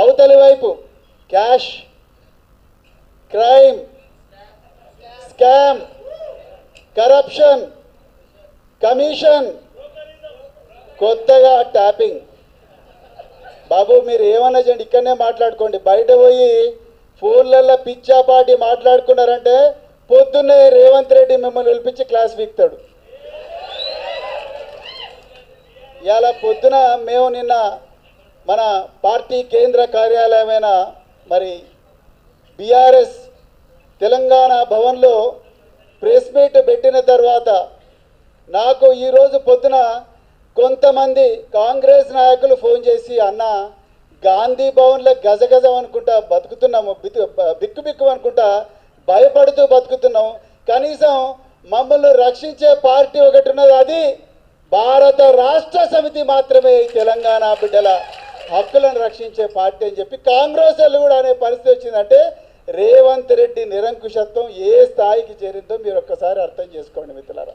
అవతలి వైపు cash, crime, scam, corruption, commission, కొత్తగా ట్యాపింగ్. బాబు మీరు ఏమన్నా చేయండి, ఇక్కడనే మాట్లాడుకోండి. బయట పోయి ఫోన్లలో పిచ్చాపాటి మాట్లాడుకున్నారంటే పొద్దున్నే రేవంత్ రెడ్డి మిమ్మల్ని పిలిపించి క్లాస్ వీక్తాడు. ఇవాళ పొద్దున మేము నిన్న మన పార్టీ కేంద్ర కార్యాలయమైన మరి బీఆర్ఎస్ తెలంగాణ భవన్లో ప్రెస్ మీట్ పెట్టిన తర్వాత నాకు ఈరోజు పొద్దున కొంతమంది కాంగ్రెస్ నాయకులు ఫోన్ చేసి, అన్న గాంధీ భవన్లో గజగజ అనుకుంటా బతుకుతున్నాము, బిక్కు బిక్కు అనుకుంటా భయపడుతూ బతుకుతున్నాము, కనీసం మమ్మల్ని రక్షించే పార్టీ ఒకటి ఉన్నది, అది భారత రాష్ట్ర సమితి మాత్రమే తెలంగాణ బిడ్డల హక్కులను రక్షించే పార్టీ అని చెప్పి కాంగ్రెస్ వాళ్ళు కూడా అనే పరిస్థితి వచ్చిందంటే రేవంత్ రెడ్డి నిరంకుశత్వం ఏ స్థాయికి చేరిందో మీరు ఒక్కసారి అర్థం చేసుకోండి మిత్రులారా.